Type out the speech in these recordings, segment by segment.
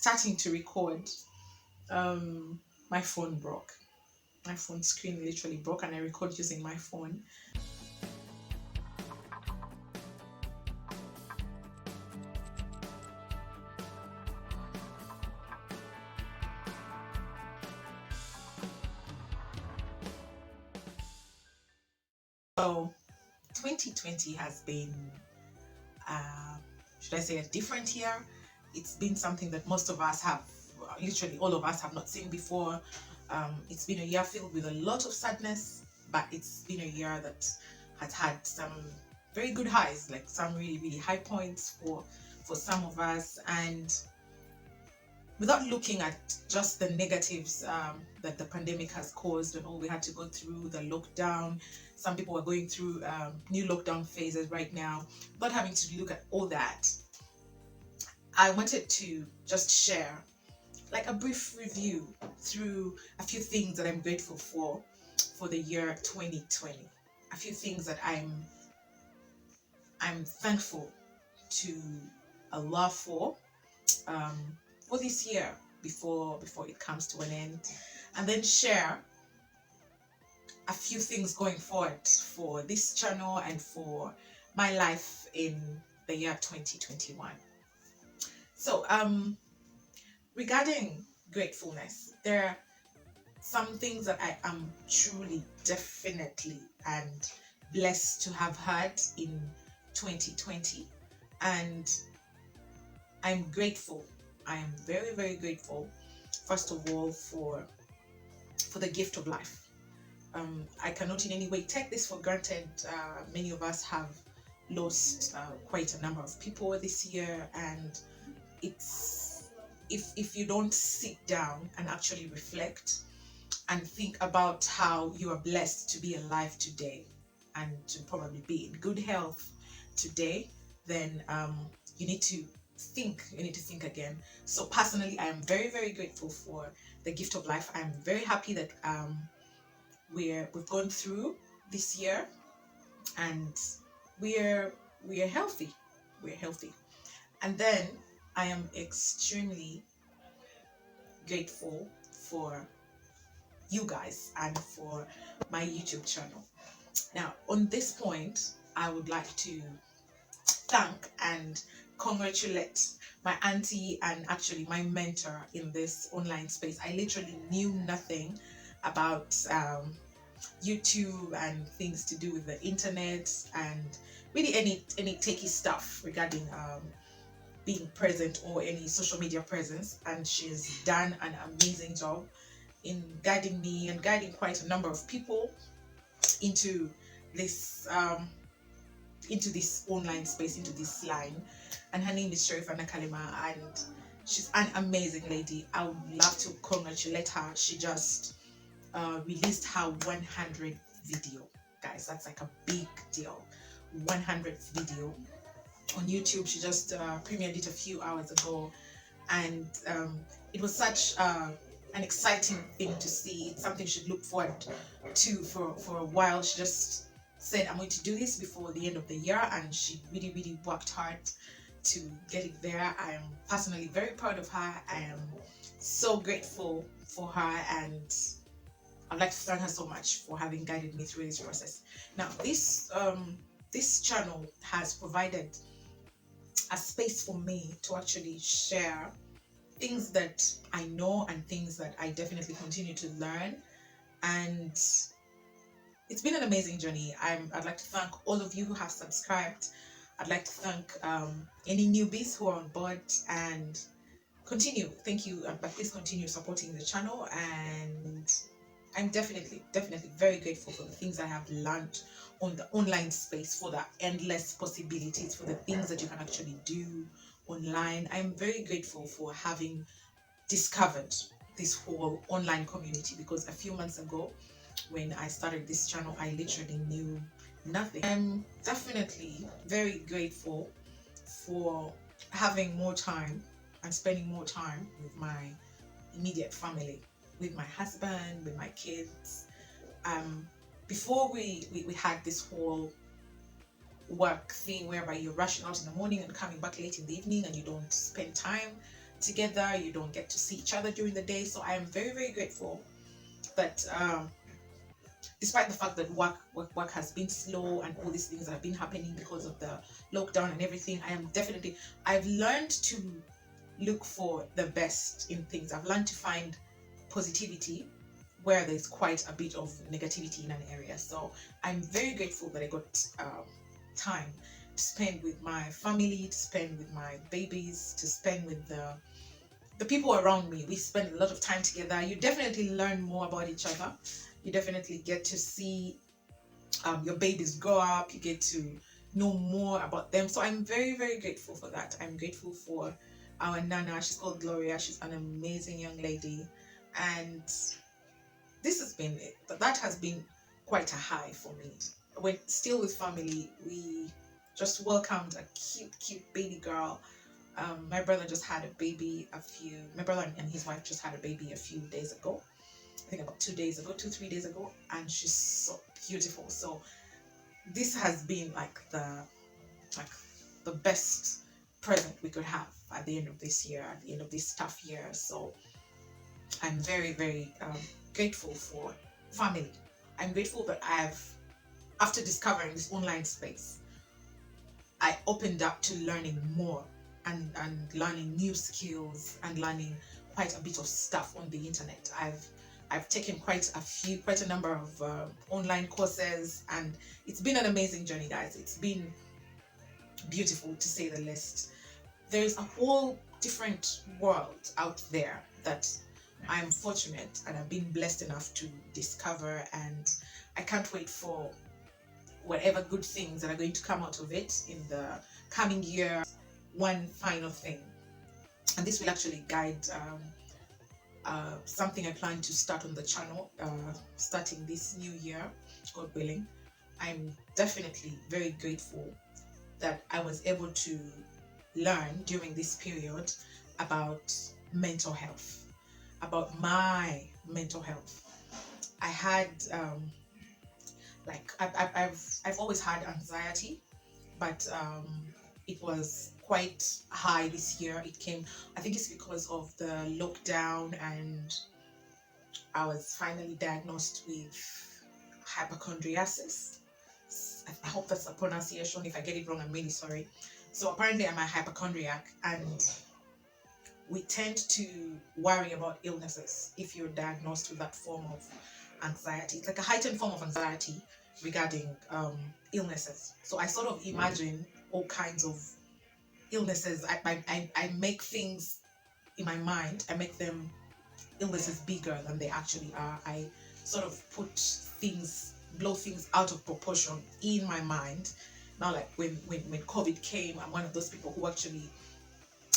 starting to record, um, my phone broke. My phone screen literally broke, and I record using my phone. So 2020 has been, uh, should I say, a different year. It's been something that most of us have, literally all of us have not seen before. It's been a year filled with a lot of sadness, but it's been a year that has had some very good highs, like some really, really high points for some of us. And without looking at just the negatives that the pandemic has caused and all we had to go through, the lockdown, some people are going through new lockdown phases right now, not having to look at all that, I wanted to just share like a brief review through a few things that I'm grateful for the year 2020. A few things that I'm thankful to Allah um, for this year before it comes to an end, and then share a few things going forward for this channel and for my life in the year 2021. So regarding gratefulness, there are some things that I am truly, definitely, and blessed to have had in 2020, and I'm grateful. I am very, very grateful, first of all, for the gift of life. I cannot in any way take this for granted. Many of us have lost quite a number of people this year, and it's if you don't sit down and actually reflect and think about how you are blessed to be alive today and to probably be in good health today, then you need to think again. So personally, I am very, very grateful for the gift of life. I'm very happy that we've gone through this year, and we're we're healthy. We're healthy. And then I am extremely grateful for you guys and for my YouTube channel. Now, on this point, I would like to thank and congratulate my auntie and actually my mentor in this online space. I literally knew nothing about YouTube and things to do with the internet and really any techie stuff regarding being present or any social media presence, and she's done an amazing job in guiding me and guiding quite a number of people into this online space, into this line. And her name is Sharifana Kalima, and she's an amazing lady. I would love to congratulate her. She just released her 100th video, guys. That's like a big deal. 100th video on YouTube. She just premiered it a few hours ago, and it was such an exciting thing to see. It's something she'd look forward to for a while. She just said, I'm going to do this before the end of the year, and she really, really worked hard to get it there. I am personally very proud of her. I am so grateful for her, and I'd like to thank her so much for having guided me through this process. Now, this channel has provided a space for me to actually share things that I know and things that I definitely continue to learn. And it's been an amazing journey. I'd like to thank all of you who have subscribed. I'd like to thank any newbies who are on board, and thank you, but please continue supporting the channel. And I'm definitely very grateful for the things I have learned on the online space, for the endless possibilities, for the things that you can actually do online. I'm very grateful for having discovered this whole online community, because a few months ago when I started this channel, I literally knew nothing. I'm definitely very grateful for having more time and spending more time with my immediate family, with my husband, with my kids. Before we had this whole work thing whereby you're rushing out in the morning and coming back late in the evening and you don't spend time together, you don't get to see each other during the day. So I am very, very grateful that despite the fact that work has been slow and all these things have been happening because of the lockdown and everything, I've learned to look for the best in things. I've learned to find positivity where there's quite a bit of negativity in an area. So I'm very grateful that I got time to spend with my family, to spend with my babies, to spend with the people around me. We spend a lot of time together. You definitely learn more about each other. You definitely get to see your babies grow up. You get to know more about them. So I'm very, very grateful for that. I'm grateful for our Nana. She's called Gloria. She's an amazing young lady. And that has been quite a high for me. When still with family, we just welcomed a cute baby girl. My brother just had a baby my brother and his wife just had a baby a few days ago. I think about 3 days ago, and she's so beautiful. So this has been like the best present we could have at the end of this year, at the end of this tough year. So I'm very, very grateful for family. I'm grateful that after discovering this online space, I opened up to learning more and learning new skills and learning quite a bit of stuff on the internet. I've taken quite a number of online courses, and it's been an amazing journey, guys. It's been beautiful, to say the least. There's a whole different world out there that I'm fortunate and I've been blessed enough to discover, and I can't wait for whatever good things that are going to come out of it in the coming year. One final thing, and this will actually guide something I plan to start on the channel starting this new year, God willing. I'm definitely very grateful that I was able to learn during this period about mental health, about my mental health. I had I've always had anxiety, but it was quite high this year. It came, I think it's because of the lockdown, and I was finally diagnosed with hypochondriasis. I hope that's a pronunciation. If I get it wrong, I'm really sorry. So apparently I'm a hypochondriac, and we tend to worry about illnesses if you're diagnosed with that form of anxiety. It's like a heightened form of anxiety regarding illnesses. So I sort of imagine all kinds of illnesses. I make things in my mind, I make them illnesses bigger than they actually are. I sort of blow things out of proportion in my mind. Now, like when COVID came, I'm one of those people who actually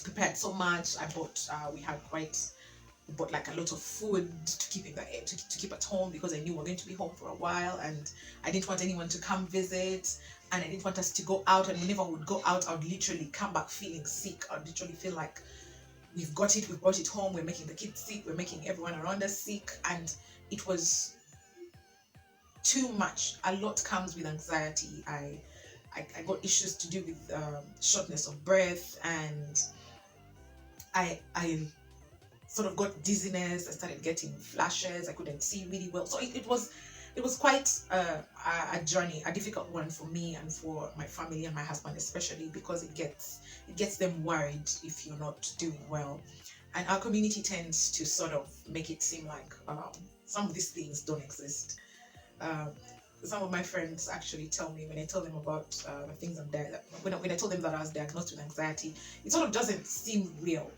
prepared so much. We bought like a lot of food to keep to keep at home, because I knew we were going to be home for a while, and I didn't want anyone to come visit, and I didn't want us to go out. And whenever we would go out, I would literally come back feeling sick. I'd literally feel like we brought it home, we're making the kids sick, we're making everyone around us sick, and it was too much. A lot comes with anxiety. I got issues to do with shortness of breath, and I sort of got dizziness. I started getting flashes. I couldn't see really well. So it was quite a journey, a difficult one for me and for my family and my husband especially, because it gets them worried if you're not doing well. And our community tends to sort of make it seem like some of these things don't exist. Some of my friends actually tell me, when I tell them about the things when I told them that I was diagnosed with anxiety, it sort of doesn't seem real.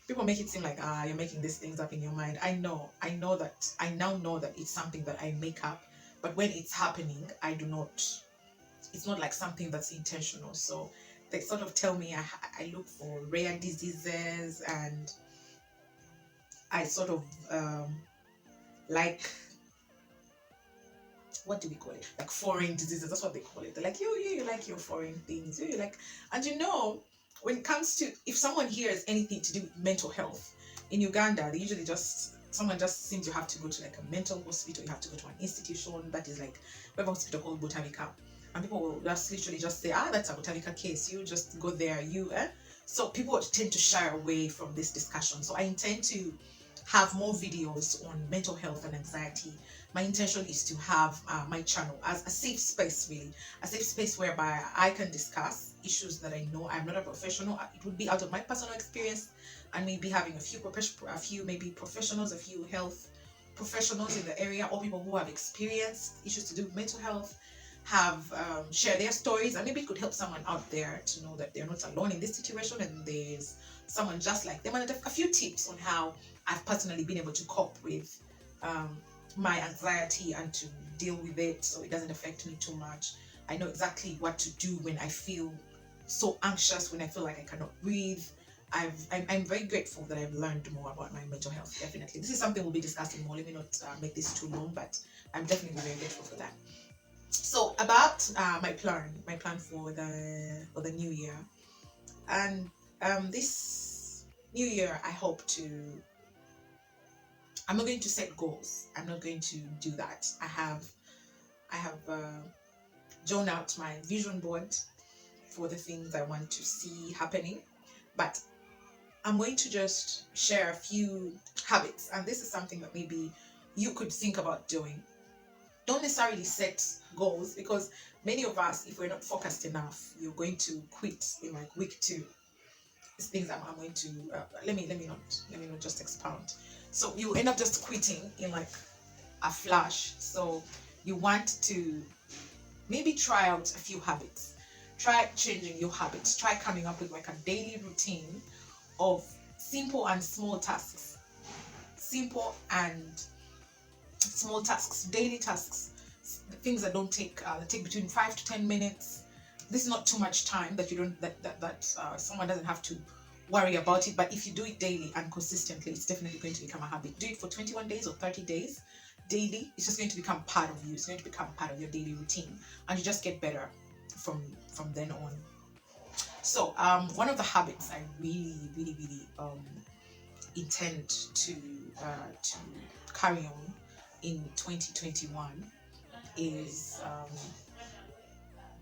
People make it seem like, you're making these things up in your mind. I now know that it's something that I make up, but when it's happening, it's not like something that's intentional. So they sort of tell me I look for rare diseases, and I sort of like, what do we call it? Like foreign diseases. That's what they call it. They're like, you like your foreign things. You like, and when it comes to, if someone hears anything to do with mental health in Uganda, they usually someone just seems you have to go to like a mental hospital. You have to go to an institution that is like, we have a hospital called Butavika, and people will just literally just say, that's a Butavika case. You just go there, So people tend to shy away from this discussion. So I intend to have more videos on mental health and anxiety. My intention is to have my channel as a safe space, really, a safe space whereby I can discuss issues that I know. I'm not a professional. It would be out of my personal experience, and maybe having a few maybe professionals, a few health professionals in the area, or people who have experienced issues to do with mental health, have share their stories, and maybe it could help someone out there to know that they're not alone in this situation, and there's someone just like them, and a few tips on how I've personally been able to cope with um, my anxiety and to deal with it so it doesn't affect me too much. I know exactly what to do when I feel so anxious, when I feel like I cannot breathe. I'm very grateful that I've learned more about my mental health. Definitely, this is something we'll be discussing more. Let me not make this too long, but I'm definitely very grateful for that. So about my plan for the new year, and this new year, I'm not going to set goals. I'm not going to do that. I have drawn out my vision board for the things I want to see happening, but I'm going to just share a few habits, and this is something that maybe you could think about doing. Don't necessarily set goals, because many of us, if we're not focused enough, you're going to quit in like week 2. These things I'm going to let me not just expound. So you end up just quitting in like a flash. So you want to maybe try out a few habits. Try changing your habits. Try coming up with like a daily routine of simple and small tasks. Simple and small tasks, daily tasks, things that don't take that take between 5 to 10 minutes. This is not too much time that you don't that someone doesn't have to worry about it. But if you do it daily and consistently, it's definitely going to become a habit. Do it for 21 days or 30 days daily. It's just going to become part of you. It's going to become part of your daily routine, and you just get better from then on. So one of the habits I really intend to carry on in 2021 is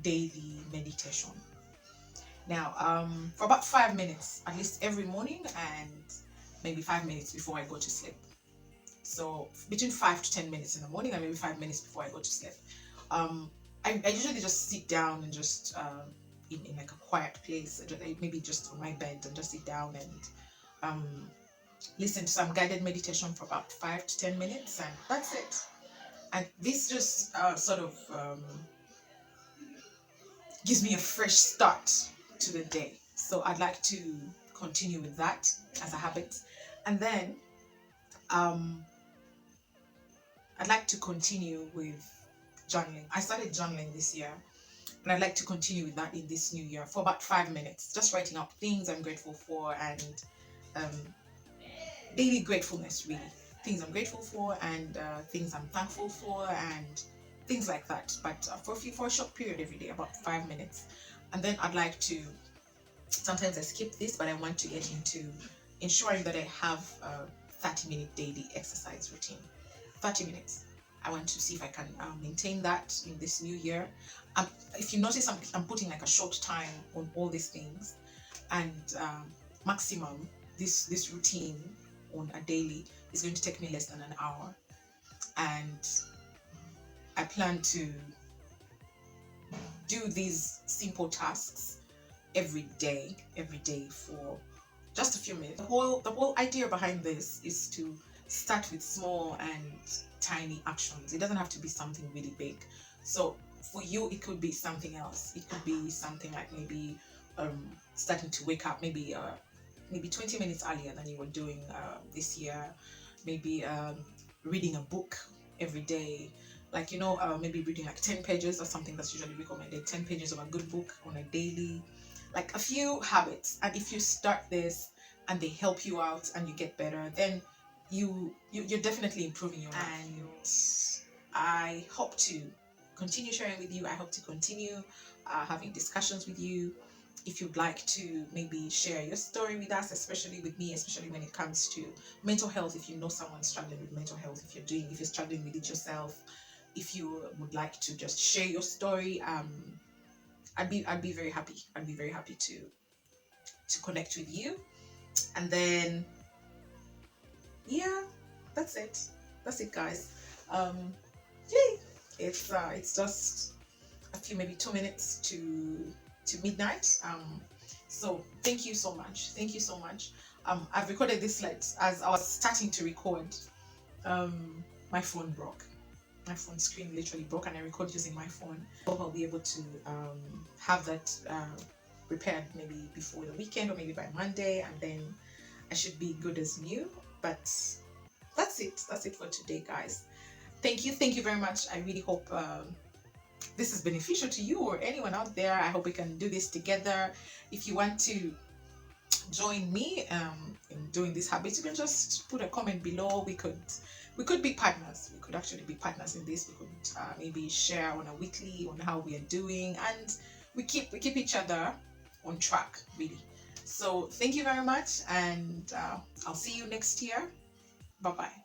daily meditation. Now, for about 5 minutes, at least every morning, and maybe 5 minutes before I go to sleep. So between 5 to 10 minutes in the morning, and maybe 5 minutes before I go to sleep. Um, I usually just sit down and just in like a quiet place, maybe just on my bed, and just sit down and um, listen to some guided meditation for about 5 to 10 minutes, and that's it. And this just sort of gives me a fresh start to the day. So I'd like to continue with that as a habit. And then um, I'd like to continue with journaling. I started journaling this year, and I'd like to continue with that in this new year for about 5 minutes, just writing out things I'm grateful for, and um, daily gratefulness, really. Things I'm grateful for, and things I'm thankful for, and things like that. But for a short period every day, about 5 minutes. And then I'd like to, sometimes I skip this, but I want to get into ensuring that I have a 30-minute daily exercise routine. 30 minutes. I want to see if I can maintain that in this new year. If you notice, I'm putting like a short time on all these things, and maximum this routine on a daily is going to take me less than an hour, and I plan to do these simple tasks every day for just a few minutes. The whole idea behind this is to start with small and tiny actions. It doesn't have to be something really big. So for you, it could be something else. It could be something like maybe starting to wake up maybe 20 minutes earlier than you were doing this year. Maybe reading a book every day. Like, maybe reading like 10 pages or something that's usually recommended. 10 pages of a good book on a daily. Like a few habits. And if you start this and they help you out and you get better, then you're definitely improving your life. And I hope to continue sharing with you. I hope to continue having discussions with you. If you'd like to maybe share your story with us, especially with me, especially when it comes to mental health, if you know someone struggling with mental health, if you're struggling with it yourself, if you would like to just share your story, I'd be very happy. I'd be very happy to to connect with you. And then yeah, that's it. That's it, guys. Yay! It's just a few, maybe 2 minutes to midnight. So thank you so much. Thank you so much. I've recorded this like as I was starting to record. My phone broke. My phone screen literally broke, and I record using my phone. Hope I'll be able to have that repaired maybe before the weekend or maybe by Monday, and then I should be good as new. But that's it. That's it for today, guys. Thank you very much. I really hope this is beneficial to you or anyone out there. I hope we can do this together. If you want to join me in doing these habits, you can just put a comment below. We could be partners. We could actually be partners in this. We could maybe share on a weekly on how we are doing, and we keep each other on track, really. So thank you very much, and I'll see you next year. Bye bye.